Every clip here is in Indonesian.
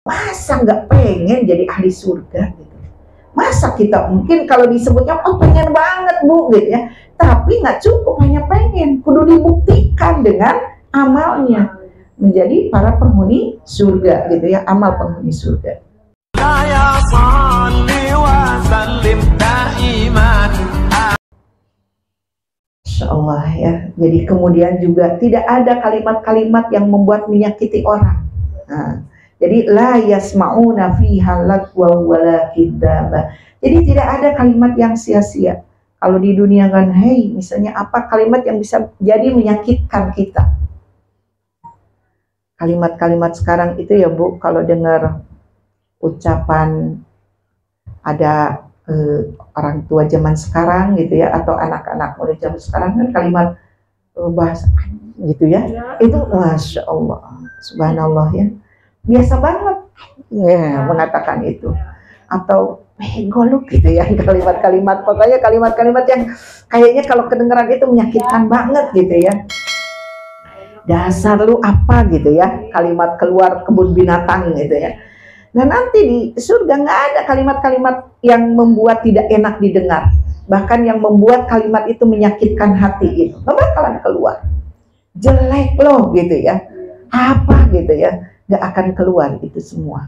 Masa nggak pengen jadi ahli surga gitu? Masa kita mungkin kalau disebutnya oh pengen banget Bu gitu ya, tapi nggak cukup hanya pengen, kudu dibuktikan dengan amalnya menjadi para penghuni surga gitu ya, amal penghuni surga. Insya Allah ya. Jadi kemudian juga tidak ada kalimat-kalimat yang membuat menyakiti orang. Nah, jadi la yasma'una fiha lagwa wala kidzaba. Jadi tidak ada kalimat yang sia-sia. Kalau di dunia kan, hey, misalnya apa kalimat yang bisa jadi menyakitkan kita? Kalimat-kalimat sekarang itu ya Bu, kalau dengar ucapan ada orang tua zaman sekarang gitu ya, atau anak-anak muda zaman sekarang kan kalimat bahasa gitu ya, itu Masya Allah, Subhanallah ya. Biasa banget ya mengatakan itu, atau golok gitu ya, kalimat-kalimat, pokoknya kalimat-kalimat yang kayaknya kalau kedengeran itu menyakitkan banget gitu ya. Dasar lu apa gitu ya, kalimat keluar kebun binatang gitu ya. Nah nanti di surga nggak ada kalimat-kalimat yang membuat tidak enak didengar, bahkan yang membuat kalimat itu menyakitkan hati itu nggak bakalan keluar. Jelek loh gitu ya, apa gitu ya, nggak akan keluar itu semua.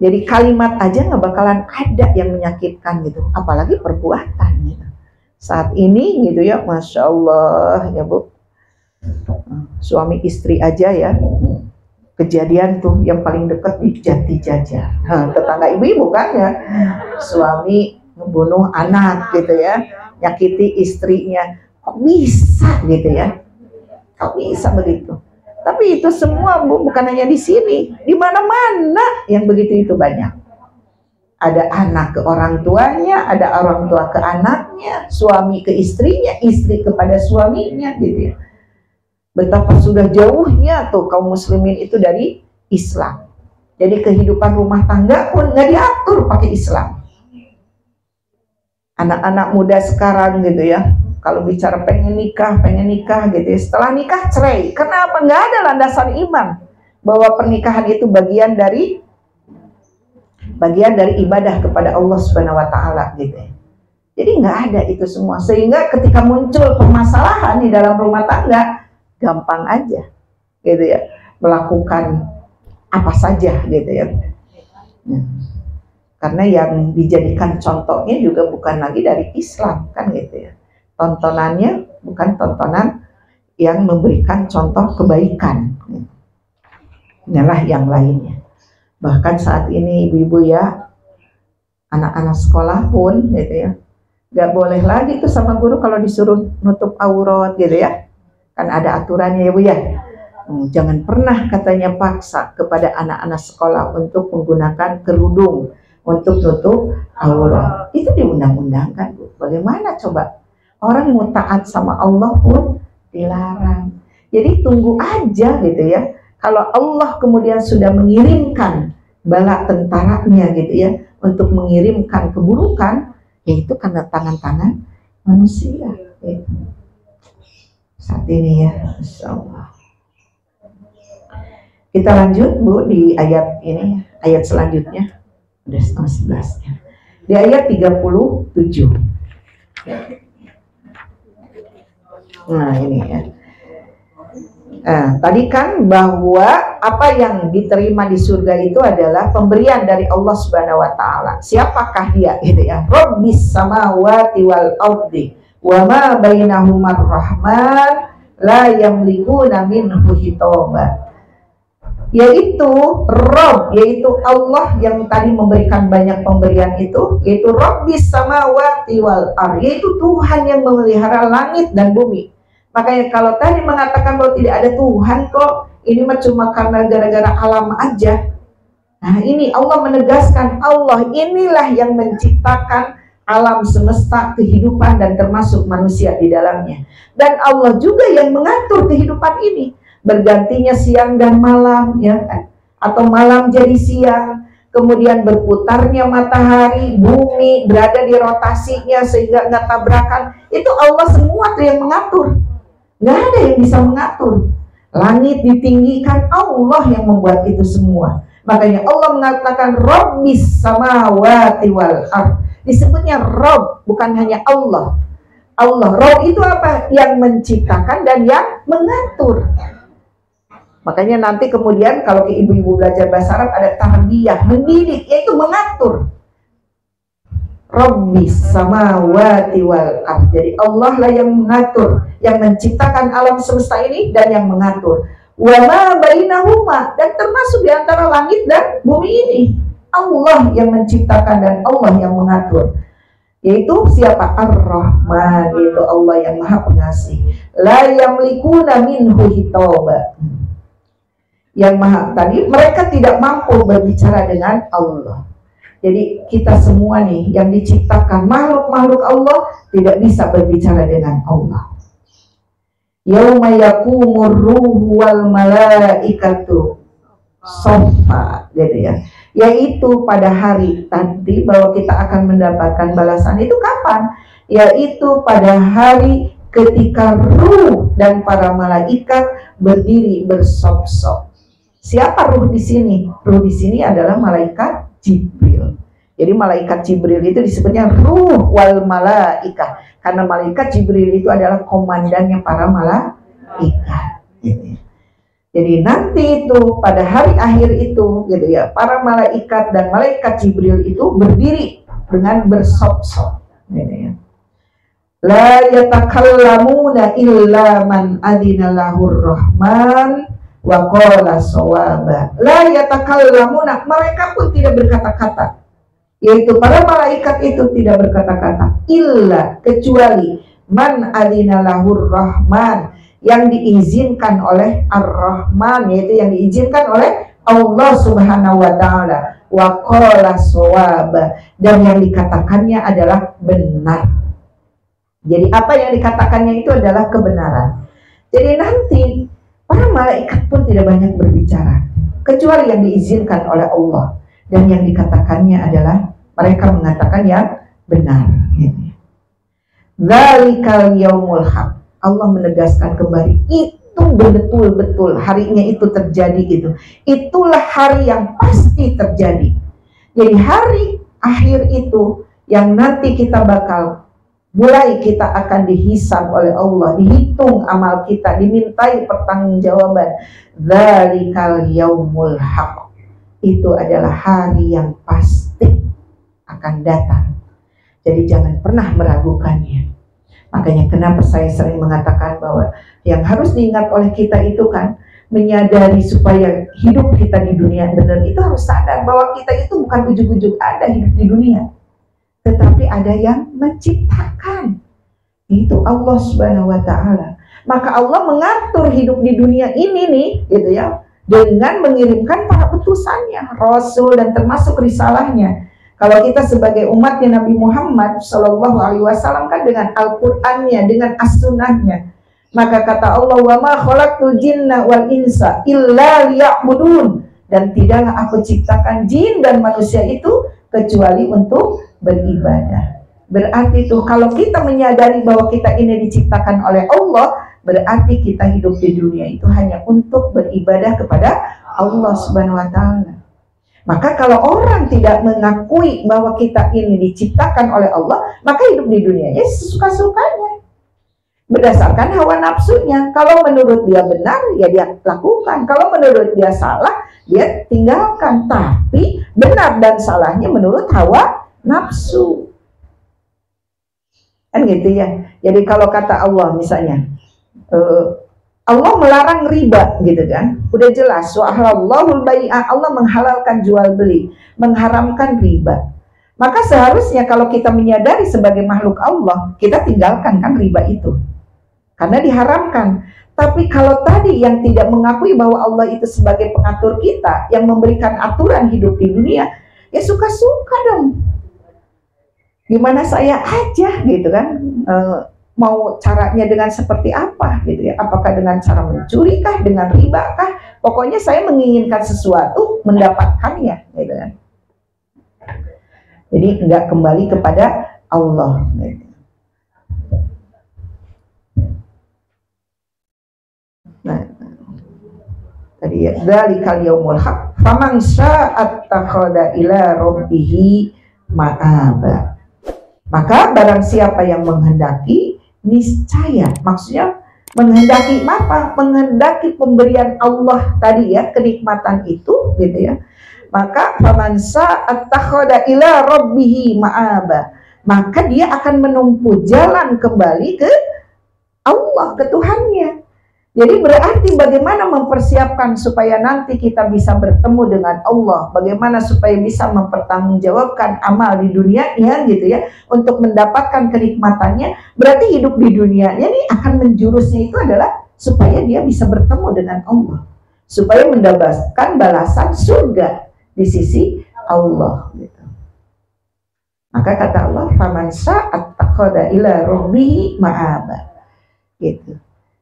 Jadi kalimat aja nggak bakalan ada yang menyakitkan gitu, apalagi perbuatan gitu. Saat ini gitu ya, Masya Allah ya Bu, suami istri aja ya, kejadian tuh yang paling dekat di Jati Jajar, tetangga ibu-ibu kan ya, suami membunuh anak gitu ya, nyakiti istrinya, kok bisa gitu ya, kok bisa begitu. Tapi itu semua Bu, bukan hanya di sini, di mana-mana yang begitu itu banyak. Ada anak ke orang tuanya, ada orang tua ke anaknya, suami ke istrinya, istri kepada suaminya gitu ya. Betapa sudah jauhnya tuh kaum muslimin itu dari Islam. Jadi kehidupan rumah tangga pun nggak diatur pakai Islam. Anak-anak muda sekarang gitu ya, kalau bicara pengen nikah gitu ya, setelah nikah cerai. Kenapa? Nggak ada landasan iman bahwa pernikahan itu bagian dari ibadah kepada Allah Subhanahu wa Ta'ala gitu ya. Jadi nggak ada itu semua, sehingga ketika muncul permasalahan di dalam rumah tangga gampang aja gitu ya, melakukan apa saja gitu ya. Karena yang dijadikan contohnya juga bukan lagi dari Islam kan gitu ya, tontonannya bukan tontonan yang memberikan contoh kebaikan, inilah yang lainnya. Bahkan saat ini ibu-ibu ya, anak-anak sekolah pun gitu ya, nggak boleh lagi tuh sama guru kalau disuruh nutup aurat gitu ya, kan ada aturannya ya Bu ya. Jangan pernah katanya paksa kepada anak-anak sekolah untuk menggunakan kerudung untuk nutup aurat. Itu diundang-undangkan Bu. Bagaimana coba? Orang mau taat sama Allah pun dilarang. Jadi tunggu aja gitu ya. Kalau Allah kemudian sudah mengirimkan bala tentaranya gitu ya, untuk mengirimkan keburukan, yaitu karena tangan-tangan manusia gitu. Saat ini ya, Masya Allah. Kita lanjut Bu di ayat ini, ayat selanjutnya, udah setengah 11 ya. Di ayat 37. Nah ini ya. Nah, tadi kan bahwa apa yang diterima di surga itu adalah pemberian dari Allah Subhanahu wa Ta'ala. Siapakah dia gitu ya? Rabbis samawati wal ardi wa ma bainahuma rahman la yamlikuna minhu hitaba. Yaitu Rabb, yaitu Allah yang tadi memberikan banyak pemberian itu, yaitu Rabbis samawati wal ardi, yaitu Tuhan yang memelihara langit dan bumi. Makanya kalau tadi mengatakan bahwa tidak ada Tuhan kok, ini mah cuma karena gara-gara alam aja. Nah ini Allah menegaskan, Allah inilah yang menciptakan alam semesta, kehidupan dan termasuk manusia di dalamnya. Dan Allah juga yang mengatur kehidupan ini. Bergantinya siang dan malam ya kan? Atau malam jadi siang. Kemudian berputarnya matahari, bumi berada di rotasinya sehingga nggak tabrakan. Itu Allah semua tuh yang mengatur. Nggak ada yang bisa mengatur. Langit ditinggikan, Allah yang membuat itu semua. Makanya Allah mengatakan Rabbis samawati wal ard. Disebutnya Rabb, bukan hanya Allah. Allah, Rabb itu apa? Yang menciptakan dan yang mengatur. Makanya nanti kemudian kalau ke ibu-ibu belajar bahasa Arab ada tarbiyah, mendidik, yaitu mengatur. Rabbis samawati wal ard. Jadi Allah lah yang mengatur, yang menciptakan alam semesta ini dan yang mengatur. Wa ma bainahuma, dan termasuk di antara langit dan bumi ini. Allah yang menciptakan dan Allah yang mengatur. Yaitu siapa? Ar-Rahman, yaitu Allah yang Maha Pengasih. La yamlikuna minhu hitaba. Yang Maha tadi, mereka tidak mampu berbicara dengan Allah. Jadi kita semua nih yang diciptakan makhluk-makhluk Allah tidak bisa berbicara dengan Allah. Yauma yaqumur ruhu wal malaikatu soffa, gitu ya. Yaitu pada hari nanti bahwa kita akan mendapatkan balasan itu kapan? Yaitu pada hari ketika ruh dan para malaikat berdiri bersop-sop. Siapa ruh di sini? Ruh di sini adalah malaikat Jibril. Jadi malaikat Jibril itu disebutnya ruh wal malaikah, karena malaikat Jibril itu adalah komandannya para malaikat. Jadi nanti itu pada hari akhir itu, gitu ya, para malaikat dan malaikat Jibril itu berdiri dengan bersop-sop. Gitu ya. La yatakallamuna illa man adina lahur rahman wa qala shawaba. La yatakallamuna, mereka pun tidak berkata-kata. Yaitu para malaikat itu tidak berkata-kata, illa, kecuali man adina lahur rahman, yang diizinkan oleh ar-Rahman, yaitu yang diizinkan oleh Allah Subhanahu wa taala, wa qala shawaba, dan yang dikatakannya adalah benar. Jadi apa yang dikatakannya itu adalah kebenaran. Jadi nanti para malaikat pun tidak banyak berbicara, kecuali yang diizinkan oleh Allah, dan yang dikatakannya adalah mereka mengatakan yang benar. Dzalikal yaumul haq. Allah menegaskan kembali, itu betul-betul harinya itu terjadi gitu. Itulah hari yang pasti terjadi. Jadi hari akhir itu yang nanti kita bakal mulai, kita akan dihisab oleh Allah, dihitung amal kita, dimintai pertanggungjawaban. Dzalikal yaumul haq. Itu adalah hari yang pasti akan datang. Jadi jangan pernah meragukannya. Makanya kenapa saya sering mengatakan bahwa yang harus diingat oleh kita itu kan, menyadari supaya hidup kita di dunia benar itu harus sadar bahwa kita itu bukan ujuk-ujuk ada hidup di dunia, tetapi ada yang menciptakan, itu Allah Subhanahu wa taala. Maka Allah mengatur hidup di dunia ini nih, gitu ya, dengan mengirimkan para utusannya, Rasul dan termasuk risalahnya. Kalau kita sebagai umatnya Nabi Muhammad Shallallahu Alaihi Wasallam kan dengan Al-Qur'annya, dengan As-Sunnahnya. Maka kata Allah, wa ma khalaqtul jinna wal insa illa liya'budun, dan tidaklah aku ciptakan jin dan manusia itu kecuali untuk beribadah. Berarti tuh kalau kita menyadari bahwa kita ini diciptakan oleh Allah, berarti kita hidup di dunia itu hanya untuk beribadah kepada Allah Subhanahu wa taala. Maka kalau orang tidak mengakui bahwa kita ini diciptakan oleh Allah, maka hidup di dunianya sesuka-sukanya, berdasarkan hawa nafsunya. Kalau menurut dia benar, ya dia lakukan. Kalau menurut dia salah, dia tinggalkan. Tapi benar dan salahnya menurut hawa nafsu. Kan gitu ya. Jadi kalau kata Allah misalnya, Allah melarang riba, gitu kan? Udah jelas, wa ahallallahul bai'a, Allah menghalalkan jual beli, mengharamkan riba. Maka seharusnya kalau kita menyadari sebagai makhluk Allah, kita tinggalkan kan riba itu, karena diharamkan. Tapi kalau tadi yang tidak mengakui bahwa Allah itu sebagai pengatur kita, yang memberikan aturan hidup di dunia, ya suka-suka dong. Gimana saya aja, gitu kan? Mau caranya dengan seperti apa, gitu ya? Apakah dengan cara mencuri kah, dengan riba kah? Pokoknya saya menginginkan sesuatu, mendapatkannya, gitu kan? Jadi enggak kembali kepada Allah. Gitu. Nah, tadi ya, dzalikal yaumul haq faman syaa'a attakhadha ila rabbih ma'aba. Maka barang siapa yang menghendaki, niscaya, maksudnya menghendaki apa? Menghendaki pemberian Allah tadi ya, kenikmatan itu gitu ya. Maka faman syaa'a attakhadha ila rabbih ma'aba. Maka dia akan menempuh jalan kembali ke Allah, ke Tuhannya. Jadi berarti bagaimana mempersiapkan supaya nanti kita bisa bertemu dengan Allah, bagaimana supaya bisa mempertanggungjawabkan amal di dunianya gitu ya, untuk mendapatkan kenikmatannya. Berarti hidup di dunianya ini akan menjurusnya itu adalah supaya dia bisa bertemu dengan Allah, supaya mendapatkan balasan surga di sisi Allah gitu. Maka kata Allah, faman syaa'a attakhadha ila rabbih ma'aba gitu.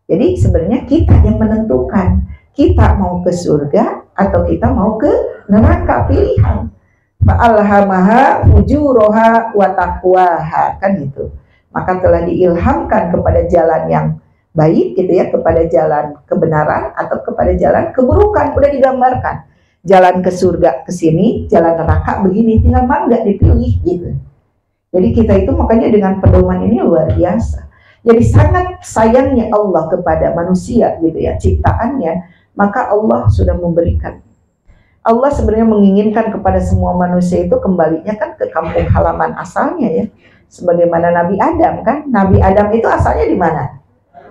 Jadi sebenarnya kita yang menentukan, kita mau ke surga atau kita mau ke neraka, pilihan. Fa'alhamaha fujuraha wa taqwaha, kan gitu. Maka telah diilhamkan kepada jalan yang baik gitu ya, kepada jalan kebenaran atau kepada jalan keburukan. Udah digambarkan. Jalan ke surga ke sini, jalan neraka begini, tinggal mangga dipilih gitu. Jadi kita itu makanya dengan pedoman ini luar biasa. Jadi sangat sayangnya Allah kepada manusia gitu ya, ciptaannya, maka Allah sudah memberikan. Allah sebenarnya menginginkan kepada semua manusia itu kembalinya kan ke kampung halaman asalnya ya. Sebagaimana Nabi Adam kan, Nabi Adam itu asalnya di mana?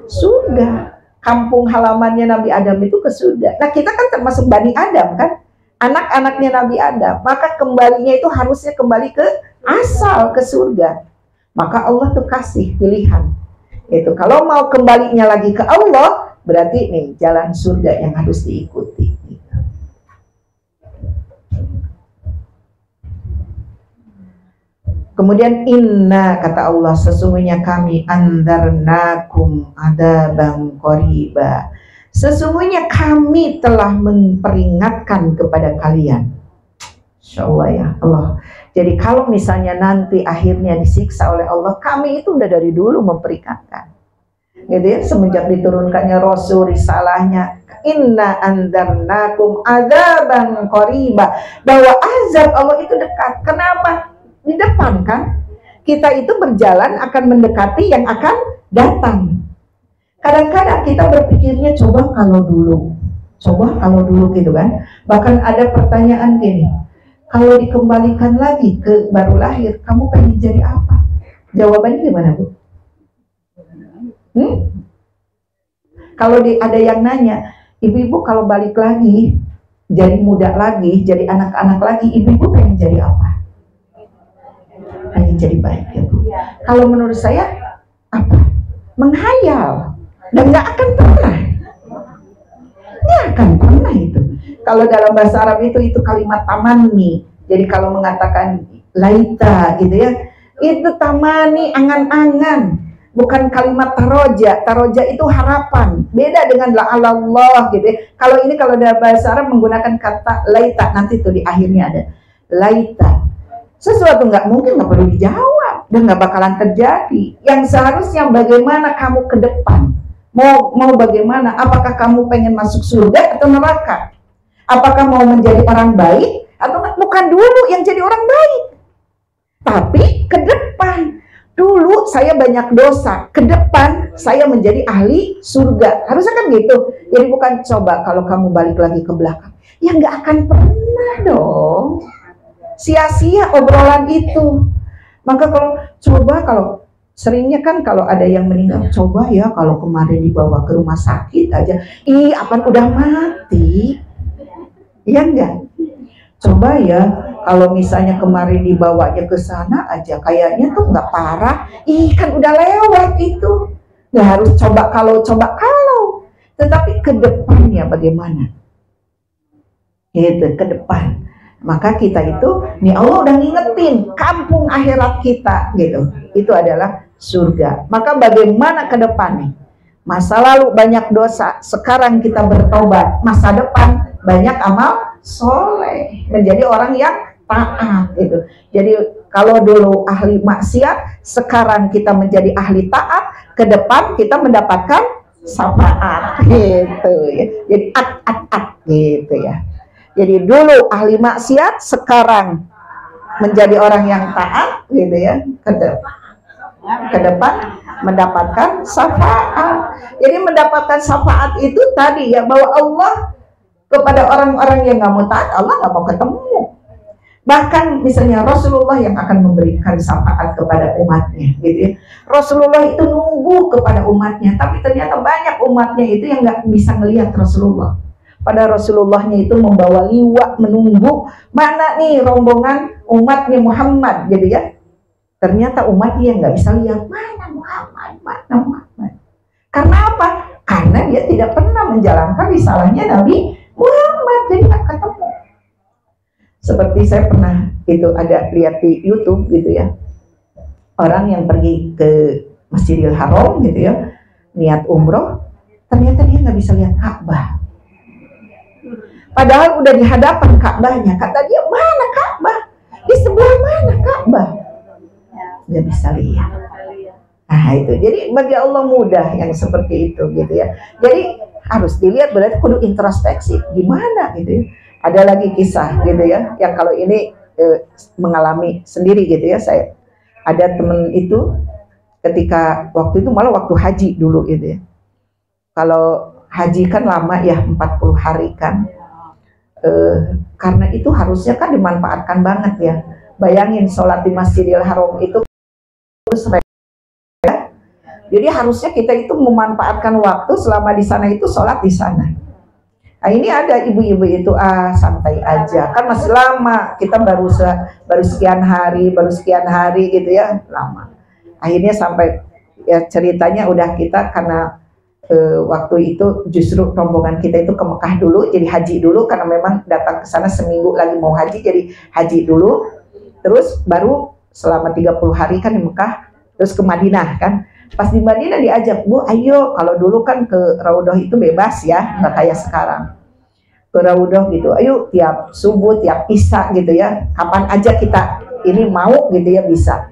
Surga. Kampung halamannya Nabi Adam itu ke surga. Nah kita kan termasuk Bani Adam kan, anak-anaknya Nabi Adam. Maka kembalinya itu harusnya kembali ke asal, ke surga. Maka Allah tuh kasih pilihan. Itu kalau mau kembalinya lagi ke Allah, berarti nih jalan surga yang harus diikuti. Kemudian inna, kata Allah, sesungguhnya kami andarnakum adzaban qariba. Sesungguhnya kami telah memperingatkan kepada kalian. Insyaallah ya Allah. Jadi kalau misalnya nanti akhirnya disiksa oleh Allah, kami itu udah dari dulu memperingatkan. Gitu ya, semenjak diturunkannya Rasul, risalahnya, inna andarnakum adzaban qariba, bahwa azab Allah itu dekat. Kenapa? Di depan kan? Kita itu berjalan akan mendekati yang akan datang. Kadang-kadang kita berpikirnya coba kalau dulu gitu kan. Bahkan ada pertanyaan gini, kalau dikembalikan lagi ke baru lahir, kamu pengen jadi apa? Jawabannya gimana, Bu? Kalau ada yang nanya, ibu-ibu kalau balik lagi, jadi muda lagi, jadi anak-anak lagi, ibu-ibu pengen jadi apa? Pengen jadi baik ya Bu. Kalau menurut saya, apa? Menghayal. Dan nggak akan pernah. Nggak akan pernah itu. Kalau dalam bahasa Arab itu kalimat tamanni. Jadi kalau mengatakan laita gitu ya, itu tamani, angan-angan, bukan kalimat taroja. Taroja itu harapan, beda dengan la'alallah gitu ya. Kalau ini kalau dalam bahasa Arab menggunakan kata laita, nanti tuh di akhirnya ada laita. Sesuatu nggak mungkin nggak perlu dijawab dan nggak bakalan terjadi. Yang seharusnya bagaimana kamu ke depan, mau bagaimana? Apakah kamu pengen masuk surga atau neraka? Apakah mau menjadi orang baik atau bukan dulu yang jadi orang baik, tapi ke depan. Dulu saya banyak dosa, ke depan saya menjadi ahli surga. Harusnya kan gitu. Jadi bukan coba kalau kamu balik lagi ke belakang, ya nggak akan pernah dong. Sia-sia obrolan itu. Maka kalau seringnya kan kalau ada yang meninggal, coba ya kalau kemarin dibawa ke rumah sakit aja, apaan udah mati. Iya enggak? Coba ya, kalau misalnya kemarin dibawanya ke sana aja, kayaknya tuh nggak parah. Kan udah lewat itu. Nggak harus coba kalau. Tetapi ke depannya bagaimana? Gitu, ke depan. Maka kita itu, nih Allah udah ngingetin kampung akhirat kita, gitu. Itu adalah surga. Maka bagaimana ke depan nih? Masa lalu banyak dosa, sekarang kita bertobat. Masa depan banyak amal soleh, menjadi orang yang taat gitu. Jadi kalau dulu ahli maksiat, sekarang kita menjadi ahli taat, ke depan kita mendapatkan syafaat gitu ya. Jadi gitu ya. Jadi dulu ahli maksiat, sekarang menjadi orang yang taat gitu ya. Ke depan mendapatkan syafaat. Jadi mendapatkan syafaat itu tadi ya, bahwa Allah kepada orang-orang yang nggak mau taat, Allah nggak mau ketemu. Bahkan misalnya Rasulullah yang akan memberikan syafaat kepada umatnya gitu ya. Rasulullah itu nunggu kepada umatnya, tapi ternyata banyak umatnya itu yang nggak bisa melihat Rasulullah. Pada Rasulullahnya itu membawa liwat menunggu mana nih rombongan umatnya Muhammad gitu ya. Ternyata umatnya yang nggak bisa lihat mana Muhammad, mana Muhammad. Karena apa? Karena dia tidak pernah menjalankan risalahnya Nabi Muhammad, jadi nggak ketemu. Seperti saya pernah itu ada lihat di YouTube gitu ya, orang yang pergi ke Masjidil Haram gitu ya, niat umroh, ternyata dia nggak bisa lihat Ka'bah. Padahal udah di hadapan Ka'bahnya, kata dia mana Ka'bah? Di sebelah mana Ka'bah? Nggak bisa lihat. Nah itu, jadi bagi Allah mudah yang seperti itu gitu ya. Jadi harus dilihat, berarti kudu introspeksi gimana gitu ya. Ada lagi kisah gitu ya, yang kalau ini mengalami sendiri gitu ya. Saya ada temen itu ketika waktu itu malah waktu haji dulu gitu ya. Kalau haji kan lama ya, 40 hari kan. Karena itu harusnya kan dimanfaatkan banget ya. Bayangin sholat di Masjidil Haram itu ya. Jadi harusnya kita itu memanfaatkan waktu selama di sana itu sholat di sana. Nah ini ada ibu-ibu itu santai aja, kan masih lama, kita baru sekian hari gitu ya, lama. Akhirnya sampai ya ceritanya udah kita karena waktu itu justru rombongan kita itu ke Mekah dulu, jadi haji dulu karena memang datang ke sana seminggu lagi mau haji, jadi haji dulu, terus baru selama 30 hari kan di Mekah, terus ke Madinah kan. Pas di Madinah diajak, Bu, ayo, kalau dulu kan ke Raudhah itu bebas ya, nggak kayak sekarang. Ke Raudhah gitu, ayo tiap subuh, tiap isya gitu ya, kapan aja kita ini mau gitu ya bisa.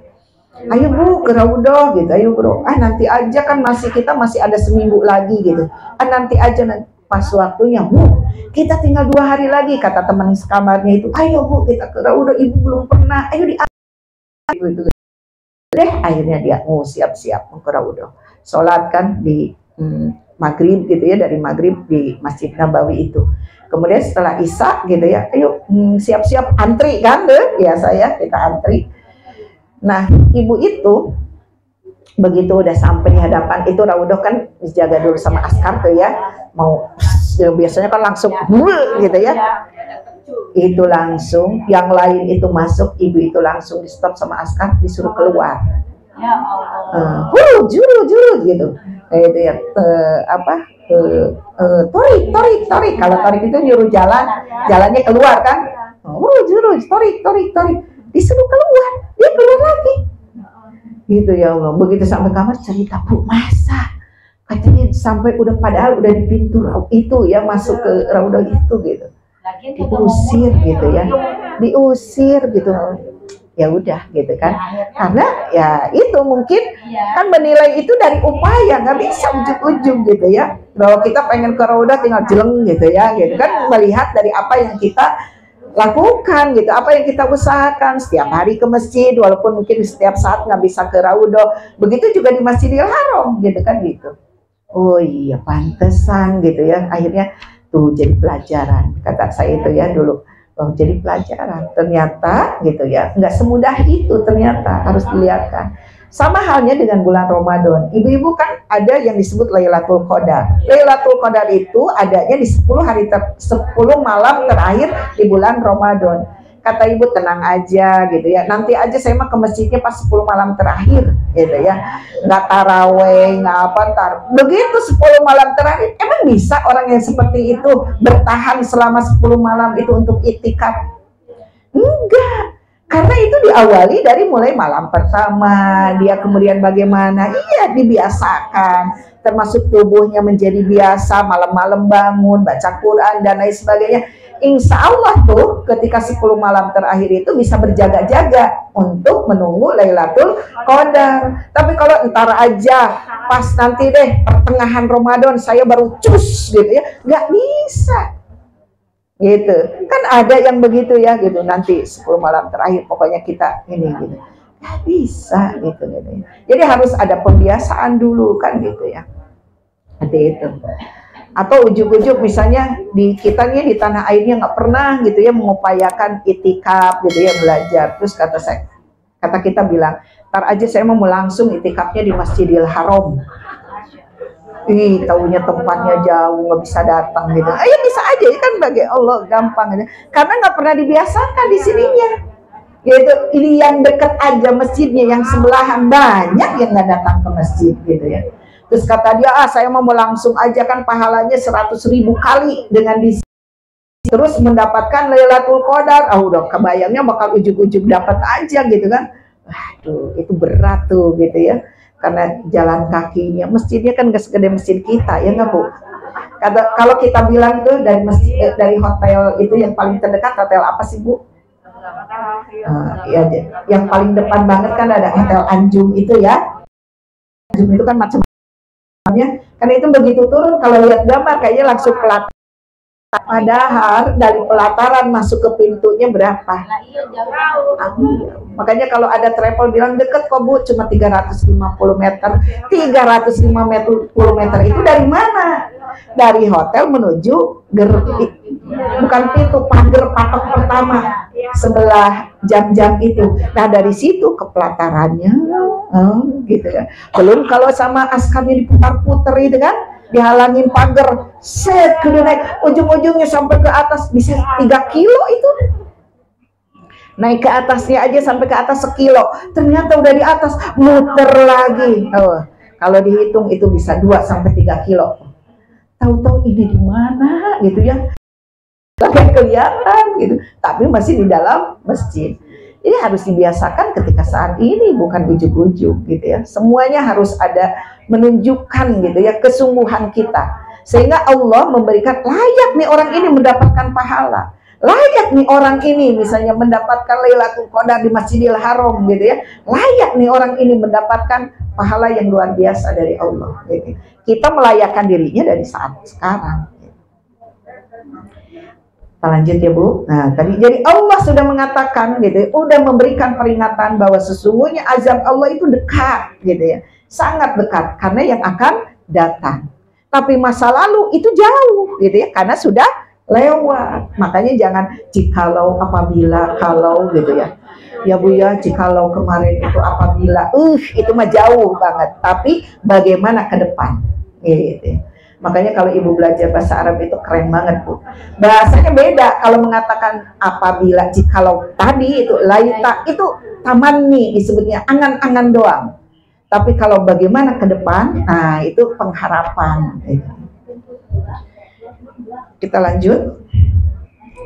Ayo Bu, ke Raudhah gitu, ayo bro. Nanti aja kan kita masih ada seminggu lagi gitu. Nanti aja pas waktunya Bu, kita tinggal 2 hari lagi, kata teman sekamarnya itu. Ayo Bu, kita ke Raudhah, ibu belum pernah, ayo di gitu. Deh akhirnya dia siap-siap mau ke Raudhah, sholat kan di maghrib gitu ya, dari maghrib di Masjid Nabawi itu. Kemudian setelah isya gitu ya, ayo siap-siap antri kan deh, biasa ya kita antri. Nah ibu itu begitu udah sampai di hadapan itu Raudhah kan dijaga dulu sama askar tuh ya, mau biasanya kan langsung gitu ya. Itu langsung yang lain itu masuk, ibu itu langsung di stop sama askar, disuruh keluar. Juru gitu. Itu ya torik. Kalau torik itu nyuruh jalannya keluar kan. Juru torik. Disuruh keluar, dia keluar lagi. Gitu ya Allah. Begitu sampai kamar cerita, Bu, masa katanya sampai padahal udah di pintu itu ya, masuk ke Raudhah itu gitu. Diusir gitu ya, diusir gitu. Ya udah gitu kan, karena ya itu mungkin kan menilai itu dari upaya, nggak bisa ujung-ujung gitu ya, bahwa kita pengen ke Raudhah tinggal jeleng gitu ya, gitu kan, melihat dari apa yang kita lakukan gitu, apa yang kita usahakan setiap hari ke masjid, walaupun mungkin setiap saat nggak bisa ke Raudhah, begitu juga di Masjidil Haram gitu kan gitu. Oh iya pantesan gitu ya, akhirnya tuh jadi pelajaran, kata saya itu ya dulu. Oh, jadi pelajaran ternyata gitu ya, nggak semudah itu ternyata, harus dilihatkan. Sama halnya dengan bulan Ramadan, ibu-ibu kan ada yang disebut Lailatul Qadar. Lailatul Qadar itu adanya di 10 malam terakhir di bulan Ramadan. Kata ibu tenang aja gitu ya, nanti aja saya mah ke masjidnya pas 10 malam terakhir gitu ya, nggak taraweh, nggak apa begitu 10 malam terakhir. Emang bisa orang yang seperti itu bertahan selama 10 malam itu untuk iktikaf? Enggak, karena itu diawali dari mulai malam pertama, dia kemudian bagaimana, iya dibiasakan, termasuk tubuhnya menjadi biasa, malam-malam bangun, baca Quran dan lain sebagainya. Insya Allah tuh ketika 10 malam terakhir itu bisa berjaga-jaga untuk menunggu Lailatul Qadar. Tapi kalau ntar aja pas nanti deh pertengahan Ramadan saya baru cus gitu ya, nggak bisa gitu kan. Ada yang begitu ya gitu, nanti 10 malam terakhir pokoknya kita ini gitu, nggak bisa gitu. Jadi harus ada pembiasaan dulu kan gitu ya, seperti itu. Atau ujuk-ujuk misalnya di kita nih di tanah airnya nggak pernah gitu ya mengupayakan itikaf gitu ya, belajar. Terus kata kita bilang, ntar aja saya mau langsung itikafnya di Masjidil Haram. Ih, taunya tempatnya jauh, nggak bisa datang gitu. Ayo bisa aja kan, bagi Allah gampang gitu. Karena nggak pernah dibiasakan di sininya. Gitu, ini yang dekat aja masjidnya, yang sebelahan banyak yang nggak datang ke masjid gitu ya. Terus kata dia, saya mau langsung aja kan pahalanya 100.000 kali dengan di terus mendapatkan Lailatul Qadar. Udah kebayangnya bakal ujuk-ujuk dapat aja gitu kan. Waduh, itu berat tuh gitu ya. Karena jalan kakinya, masjidnya kan gak segede masjid kita ya nggak Bu? Kalau kita bilang tuh dari masjid, dari hotel itu yang paling terdekat, hotel apa sih Bu? Ya, yang paling depan banget kan ada Hotel Anjum itu ya. Anjum itu kan macam karena itu begitu turun kalau lihat gambar kayaknya langsung pelataran, padahal dari pelataran masuk ke pintunya berapa? Makanya kalau ada travel bilang deket kok Bu, cuma 350 meter. 350 meter itu dari mana? Dari hotel menuju bukan pintu, pagar patok pertama sebelah jam-jam itu. Nah dari situ ke pelatarannya gitu ya. Belum kalau sama askarnya diputar-putar itu kan, dihalangin pagar, set naik ujung-ujungnya sampai ke atas bisa 3 kilo itu. Naik ke atasnya aja sampai ke atas 1 kilo. Ternyata udah di atas muter lagi. Kalau dihitung itu bisa 2 sampai 3 kilo. Tahu-tahu ini di mana gitu ya. Gak kelihatan gitu, tapi masih di dalam masjid. Ini harus dibiasakan ketika saat ini, bukan ujuk-ujuk gitu ya. Semuanya harus ada menunjukkan gitu ya kesungguhan kita, sehingga Allah memberikan layak nih orang ini mendapatkan pahala, layak nih orang ini misalnya mendapatkan Lailatul Qadar di Masjidil Haram gitu ya, layak nih orang ini mendapatkan pahala yang luar biasa dari Allah gitu. Kita melayakkan dirinya dari saat sekarang. Kita lanjut ya Bu. Nah tadi jadi Allah sudah mengatakan gitu, udah memberikan peringatan bahwa sesungguhnya azab Allah itu dekat gitu ya, sangat dekat karena yang akan datang. Tapi masa lalu itu jauh gitu ya, karena sudah lewat. Makanya jangan jikalau, apabila, kalau gitu ya. Ya Bu ya, jikalau kemarin itu apabila, itu mah jauh banget. Tapi bagaimana ke depan gitu. Makanya kalau Ibu belajar bahasa Arab itu keren banget Bu. Bahasanya beda. Kalau mengatakan apabila, jikalau tadi itu laita, itu tamanni disebutnya, angan-angan doang. Tapi kalau bagaimana ke depan, nah itu pengharapan. Kita lanjut.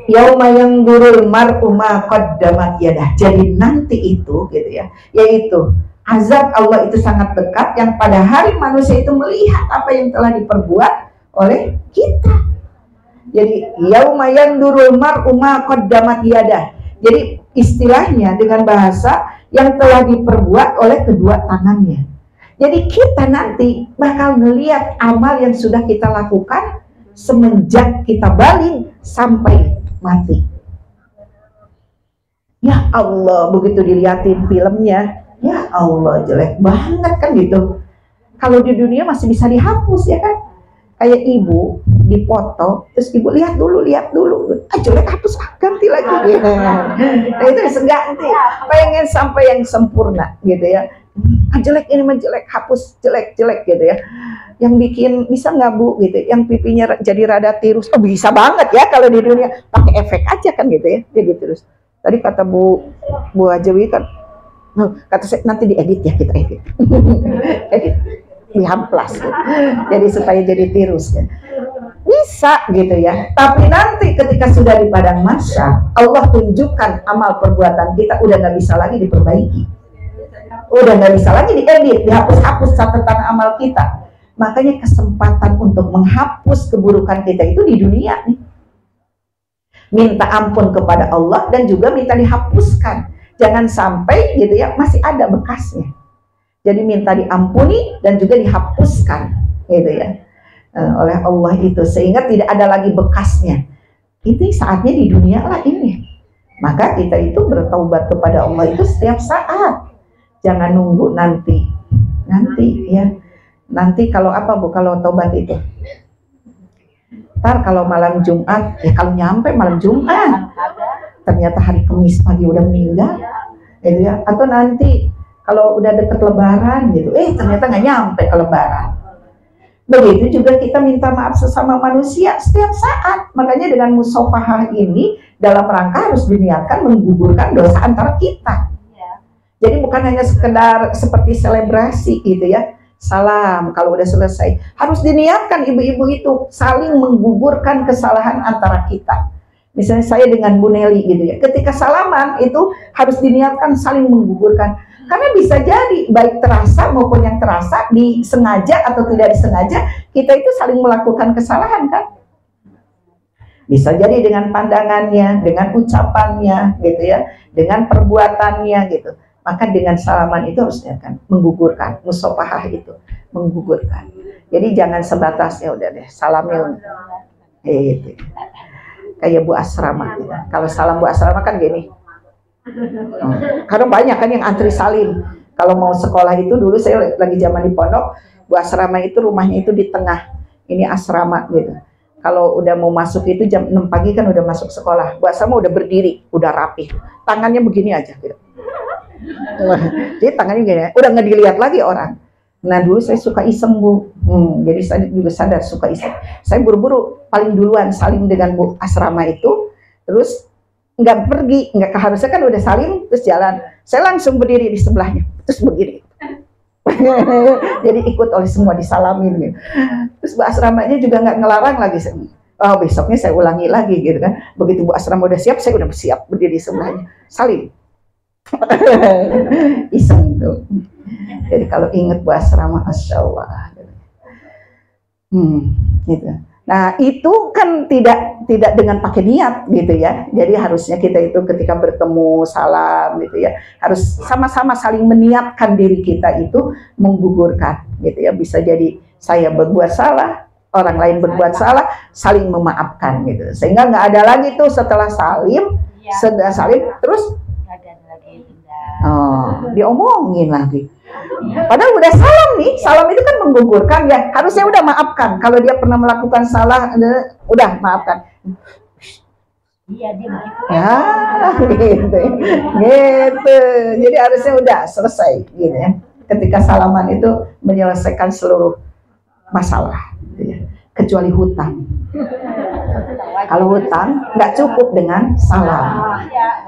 Yauma yang durul mar'u ma qaddamat yadah. Jadi nanti itu gitu ya, yaitu azab Allah itu sangat dekat, yang pada hari manusia itu melihat apa yang telah diperbuat oleh kita. Jadi yauma yang durul mar'u ma qaddamat yadah. Jadi istilahnya dengan bahasa yang telah diperbuat oleh kedua tangannya. Jadi kita nanti bakal ngelihat amal yang sudah kita lakukan semenjak kita balik sampai mati. Ya Allah, begitu dilihatin filmnya, ya Allah jelek banget kan gitu. Kalau di dunia masih bisa dihapus ya kan. Kayak Ibu dipoto, terus Ibu lihat dulu, jelek, hapus, ganti lagi. Nah itu bisa ganti. Pengen sampai yang sempurna gitu ya. Jelek ini mah jelek, hapus jelek gitu ya. Yang bikin bisa nggak Bu gitu, yang pipinya jadi rada tirus, bisa banget ya kalau di dunia, pakai efek aja kan gitu ya, jadi terus. Tadi kata Bu Hajawi kan, kata saya nanti diedit ya, kita edit, edit, dihamplas, gitu. Jadi supaya jadi tirus ya. Bisa gitu ya. Tapi nanti ketika sudah di padang mahsyar, Allah tunjukkan amal perbuatan kita udah nggak bisa lagi diperbaiki, udah nggak bisa lagi diedit, dihapus-hapus catatan amal kita. Makanya kesempatan untuk menghapus keburukan kita itu di dunia nih. minta ampun kepada Allah dan juga minta dihapuskan. Jangan sampai gitu ya masih ada bekasnya. Jadi minta diampuni dan juga dihapuskan gitu ya oleh Allah itu, sehingga tidak ada lagi bekasnya. Itu saatnya di dunia lah ini. Maka kita itu bertaubat kepada Allah itu setiap saat. Jangan nunggu nanti ya. Nanti kalau apa Bu, kalau taubat itu? Ntar kalau malam Jumat, ya kalau nyampe malam Jumat, ternyata hari Kamis pagi udah meninggal, gitu ya. Atau nanti kalau udah deket Lebaran gitu, ternyata nggak nyampe ke Lebaran. Begitu juga kita minta maaf sesama manusia setiap saat. Makanya dengan musafahah ini dalam rangka harus diniatkan menggugurkan dosa antara kita. Jadi bukan hanya sekedar seperti selebrasi gitu ya. Salam kalau udah selesai, harus diniatkan ibu-ibu itu saling menggugurkan kesalahan antara kita. Misalnya saya dengan Bu Nelly gitu ya, ketika salaman itu harus diniatkan saling menggugurkan, karena bisa jadi baik terasa maupun yang terasa, disengaja atau tidak disengaja, kita itu saling melakukan kesalahan kan. Bisa jadi dengan pandangannya, dengan ucapannya gitu ya, dengan perbuatannya gitu. Maka dengan salaman itu harus diakan menggugurkan, musafahah itu menggugurkan. Jadi jangan sebatas ya udah deh salamnya gitu. Kayak Bu Asrama gitu. Kalau salam Bu Asrama kan gini. Karena banyak kan yang antri salim. Kalau mau sekolah itu dulu saya lagi zaman di pondok, Bu Asrama itu rumahnya itu di tengah. Ini asrama gitu. Kalau udah mau masuk itu jam 6 pagi kan udah masuk sekolah. Bu Asrama udah berdiri, udah rapi. Tangannya begini aja gitu. Jadi tangannya gini, udah nggak dilihat lagi orang. Nah dulu saya suka iseng Bu, jadi saya juga sadar suka iseng. Saya buru-buru paling duluan salim dengan Bu Asrama itu, terus nggak pergi, nggak keharusnya kan udah salim terus jalan. Saya langsung berdiri di sebelahnya, terus begini. Jadi ikut oleh semua disalamin gitu. Terus Bu Asramanya juga nggak ngelarang lagi. Oh besoknya saya ulangi lagi gitu kan. Begitu Bu Asrama udah siap, saya udah bersiap berdiri di sebelahnya, salim. Iseng tuh. Jadi kalau inget Bu Asrama, Masya Allah. Gitu. Nah itu kan tidak dengan pakai niat gitu ya. Jadi harusnya kita itu ketika bertemu salam gitu ya, harus sama-sama saling meniatkan diri kita itu menggugurkan gitu ya. Bisa jadi saya berbuat salah, orang lain berbuat salah, saling memaafkan gitu. Sehingga nggak ada lagi tuh setelah salim, sudah salim terus diomongin lagi. Padahal udah salam nih, salam itu kan menggugurkan ya, harusnya udah maafkan. Kalau dia pernah melakukan salah, udah maafkan. Iya dia begitu. Ya, gitu. Jadi harusnya udah selesai, gitu ya. Ketika salaman itu menyelesaikan seluruh masalah, gitu ya. Kecuali hutang. Kalau hutang nggak cukup dengan salam,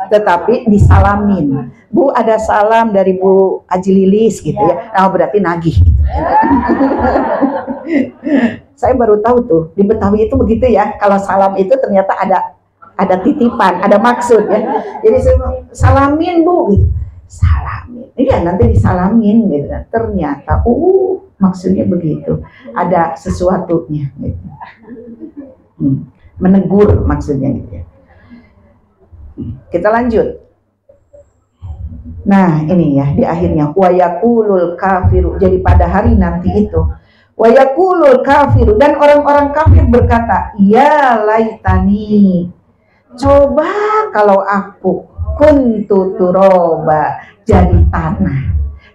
tetapi disalamin. Bu ada salam dari Bu Haji Lilis gitu ya. Nah berarti nagih. Saya baru tahu tuh di Betawi itu begitu ya. Kalau salam itu ternyata ada titipan, ada maksud ya. Jadi saya salamin Bu gitu. Salamin. Iya nanti disalamin gitu. Ternyata maksudnya begitu. Ada sesuatunya gitu. Menegur maksudnya gitu ya. Kita lanjut. Nah ini ya di akhirnya wa yaqulul kafiru, jadi pada hari nanti itu wa yaqulul kafiru, dan orang-orang kafir berkata ya laitani, coba kalau aku kuntu turoba, jadi tanah.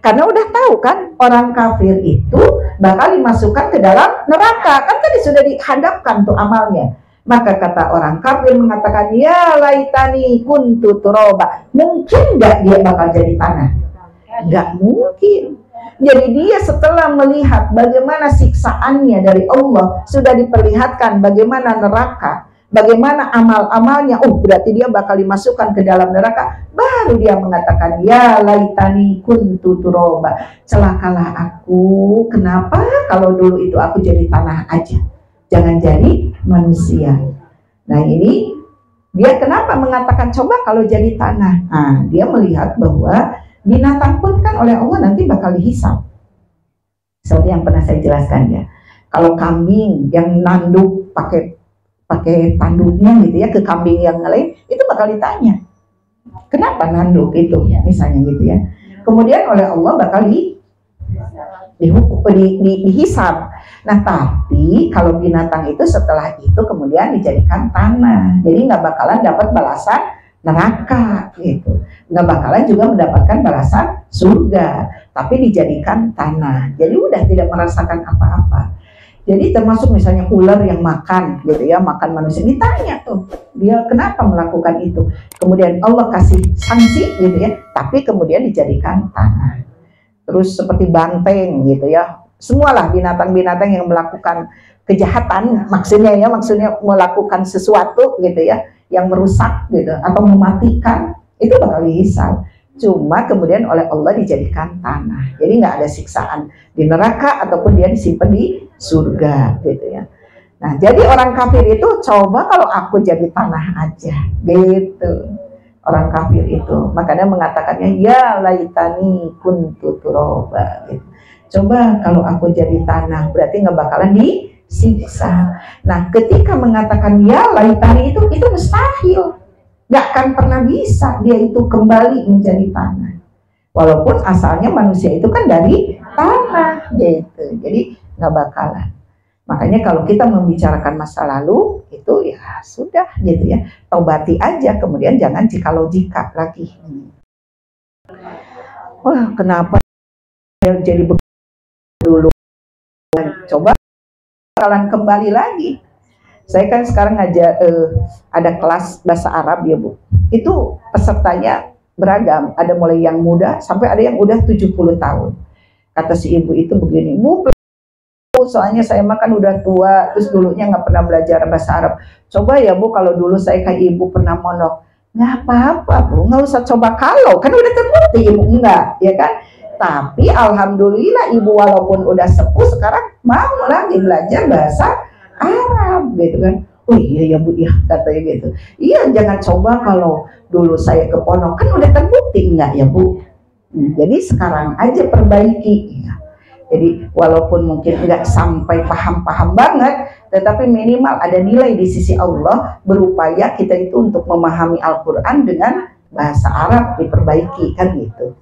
Karena udah tahu kan orang kafir itu bakal dimasukkan ke dalam neraka, kan tadi sudah dihadapkan tuh amalnya. Maka kata orang kafir mengatakan ya laitani kuntu turoba, mungkin nggak dia bakal jadi tanah? Nggak mungkin. Jadi dia setelah melihat bagaimana siksaannya dari Allah, sudah diperlihatkan bagaimana neraka, bagaimana amal-amalnya, berarti dia bakal dimasukkan ke dalam neraka, baru dia mengatakan ya laitani kuntu turoba, celakalah aku, kenapa kalau dulu itu aku jadi tanah aja, jangan jadi manusia. Nah ini dia kenapa mengatakan coba kalau jadi tanah. Nah dia melihat bahwa binatang pun kan oleh Allah nanti bakal dihisab, seperti yang pernah saya jelaskan ya. Kalau kambing yang nanduk pakai pakai tanduknya gitu ya ke kambing yang lain, itu bakal ditanya kenapa nanduk itu misalnya gitu ya. Kemudian oleh Allah bakal dihisab. Nah tapi kalau binatang itu setelah itu kemudian dijadikan tanah, jadi nggak bakalan dapat balasan neraka gitu, nggak bakalan juga mendapatkan balasan surga, tapi dijadikan tanah, jadi udah tidak merasakan apa-apa. Jadi termasuk misalnya ular yang makan gitu ya, makan manusia, ditanya tuh dia kenapa melakukan itu, kemudian Allah kasih sanksi gitu ya, tapi kemudian dijadikan tanah. Terus seperti banteng gitu ya, semualah binatang-binatang yang melakukan kejahatan, maksudnya melakukan sesuatu gitu ya yang merusak gitu atau mematikan, itu bakal dihisab. Cuma kemudian oleh Allah dijadikan tanah, jadi nggak ada siksaan di neraka ataupun dia disimpan di surga gitu ya. Nah jadi orang kafir itu coba kalau aku jadi tanah aja gitu, orang kafir itu makanya mengatakannya ya laitani kuntu turaba gitu. Coba kalau aku jadi tanah, berarti nggak bakalan disiksa. Nah ketika mengatakan ya laitani itu mustahil, nggak akan pernah bisa dia itu kembali menjadi tanah, walaupun asalnya manusia itu kan dari tanah gitu, jadi nggak bakalan. Makanya kalau kita membicarakan masa lalu itu ya sudah gitu ya, taubati aja, kemudian jangan jika lagi. Wah kenapa jadi begitu dulu, coba bakalan kembali lagi. Saya kan sekarang ada kelas bahasa Arab ya Bu, itu pesertanya beragam, ada mulai yang muda sampai ada yang udah 70 tahun. Kata si ibu itu begini, Bu soalnya saya makan udah tua, terus dulunya nggak pernah belajar bahasa Arab. Coba ya Bu kalau dulu saya kayak ibu pernah mondok. Nggak apa-apa Bu, nggak usah coba kalau, kan udah terbukti ibu enggak, ya kan? Tapi alhamdulillah ibu walaupun udah sepuh sekarang mau lagi belajar bahasa Arab gitu kan. Oh iya ya Bu ya, katanya gitu. Iya jangan coba kalau dulu saya ke pondok, kan udah terbukti enggak ya Bu. Jadi sekarang aja perbaiki ya. Jadi walaupun mungkin enggak sampai paham-paham banget, tetapi minimal ada nilai di sisi Allah, berupaya kita itu untuk memahami Al-Quran dengan bahasa Arab diperbaiki kan gitu.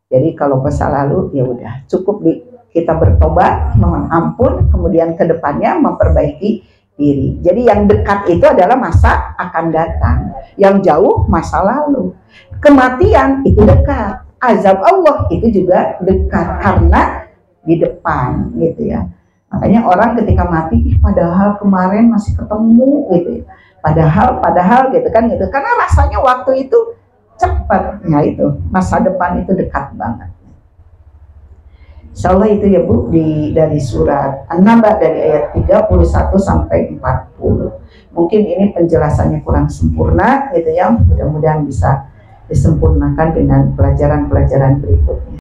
Jadi kalau masa lalu ya udah cukup kita bertobat, mohon ampun, kemudian ke depannya memperbaiki diri. Jadi yang dekat itu adalah masa akan datang, yang jauh masa lalu. Kematian itu dekat, azab Allah itu juga dekat karena di depan gitu ya. Makanya orang ketika mati, padahal kemarin masih ketemu gitu ya. Padahal gitu kan gitu, karena rasanya waktu itu cepat. Ya itu, masa depan itu dekat banget. Insyaallah itu ya Bu, dari surat An-Naba dari ayat 31 sampai 40. Mungkin ini penjelasannya kurang sempurna gitu ya, mudah-mudahan bisa disempurnakan dengan pelajaran-pelajaran berikutnya.